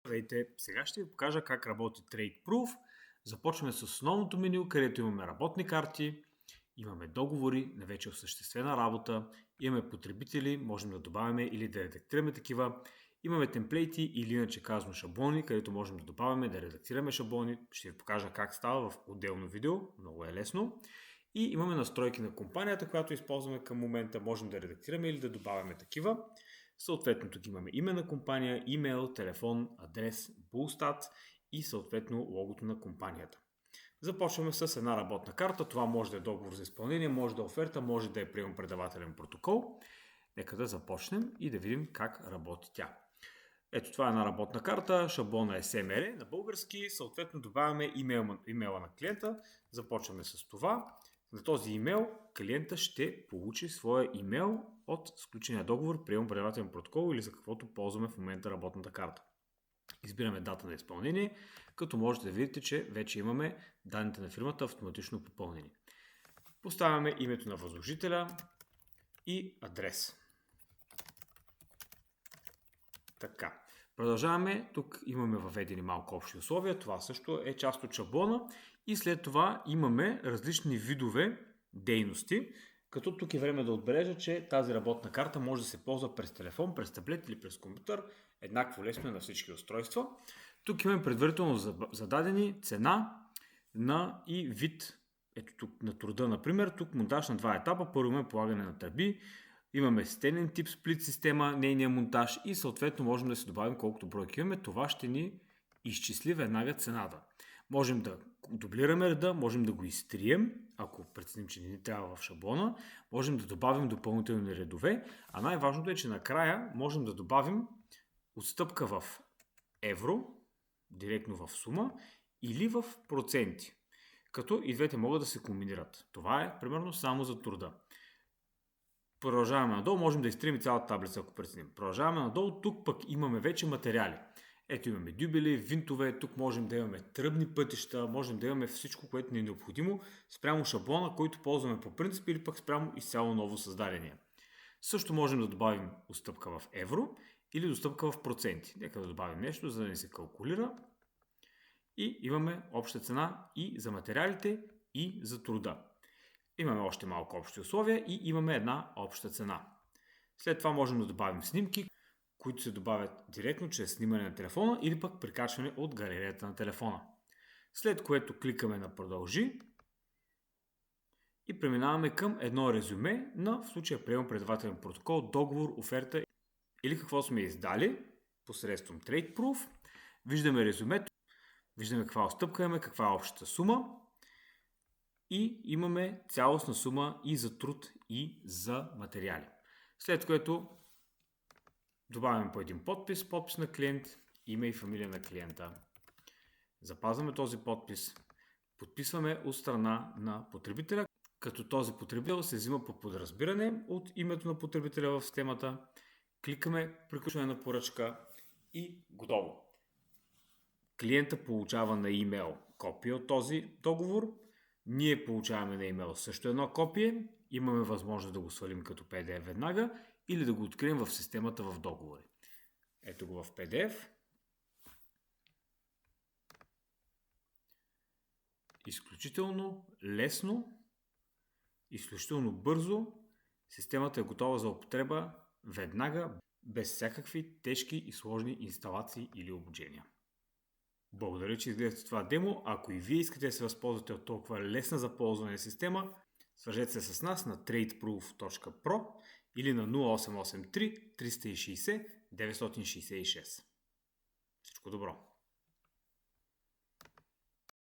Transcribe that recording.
Здравейте! Сега ще ви покажа как работи TradeProof. Започваме с основното меню, където имаме работни карти, имаме договори на вече осъществена работа, имаме потребители, можем да добавяме или да редактираме такива, имаме темплейти или иначе казано шаблони, където можем да добавяме, да редактираме шаблони. Ще ви покажа как става в отделно видео, много е лесно. И имаме настройки на компанията, която използваме към момента, можем да редактираме или да добавяме такива. Съответно тук имаме име на компания, имейл, телефон, адрес, булстат и съответно логото на компанията. Започваме с една работна карта. Това може да е договор за изпълнение, може да е оферта, може да е приемо-предавателен протокол. Нека да започнем и да видим как работи тя. Ето това е една работна карта, шаблона е SMR на български, съответно добавяме имейла на клиента. Започваме с това. На този имейл клиента ще получи своя имейл от сключения договор, приемо-предавателен протокол или за каквото ползваме в момента работната карта. Избираме дата на изпълнение, като можете да видите, че вече имаме данните на фирмата автоматично попълнени. Поставяме името на възложителя и адрес. Така. Продължаваме. Тук имаме въведени малко общи условия. Това също е част от шаблона. И след това имаме различни видове дейности. Като тук е време да отбележа, че тази работна карта може да се ползва през телефон, през таблет или през компютър. Еднакво лесно е на всички устройства. Тук имаме предварително зададени цена и вид. Ето тук на труда, например. Тук монтаж на два етапа. Първо имаме полагане на тръби. Имаме стенен тип сплит система, нейния монтаж и съответно можем да си добавим колкото бройки имаме. Това ще ни изчисли веднага цената. Можем да дублираме реда, можем да го изтрием, ако преценим, че не ни трябва в шаблона. Можем да добавим допълнителни редове, а най-важното е, че накрая можем да добавим отстъпка в евро, директно в сума или в проценти. Като и двете могат да се комбинират. Това е примерно само за труда. Продължаваме надолу, можем да изтрием цялата таблица, ако преценим. Продължаваме надолу, тук пък имаме вече материали. Ето имаме дюбели, винтове, тук можем да имаме тръбни пътища, можем да имаме всичко, което ни е необходимо спрямо шаблона, който ползваме по принцип или пък спрямо изцяло ново създадение. Също можем да добавим отстъпка в евро или отстъпка в проценти. Нека да добавим нещо, за да ни се калкулира. И имаме обща цена и за материалите, и за труда. Имаме още малко общи условия и имаме една обща цена. След това можем да добавим снимки, които се добавят директно чрез снимане на телефона или пък прикачване от галерията на телефона. След което кликаме на продължи и преминаваме към едно резюме на в случая приемо-предавателен протокол, договор, оферта или какво сме издали посредством TradeProof. Виждаме резюмето, виждаме каква отстъпка имаме, каква е общата сума. И имаме цялостна сума и за труд, и за материали. След което добавяме по един подпис на клиент, име и фамилия на клиента. Запазваме този подпис, подписваме от страна на потребителя, като този потребител се взима по подразбиране от името на потребителя в системата. Кликаме приключване на поръчка и готово. Клиента получава на имейл копия от този договор. Ние получаваме на имейл също едно копие, имаме възможност да го свалим като PDF веднага или да го открием в системата в договори. Ето го в PDF. Изключително лесно, изключително бързо. Системата е готова за употреба веднага, без всякакви тежки и сложни инсталации или обучения. Благодаря, че изгледахте това демо. Ако и вие искате да се възползвате от толкова лесна за ползване система, свържете се с нас на tradeproof.pro или на 0883 360 966. Всичко добро!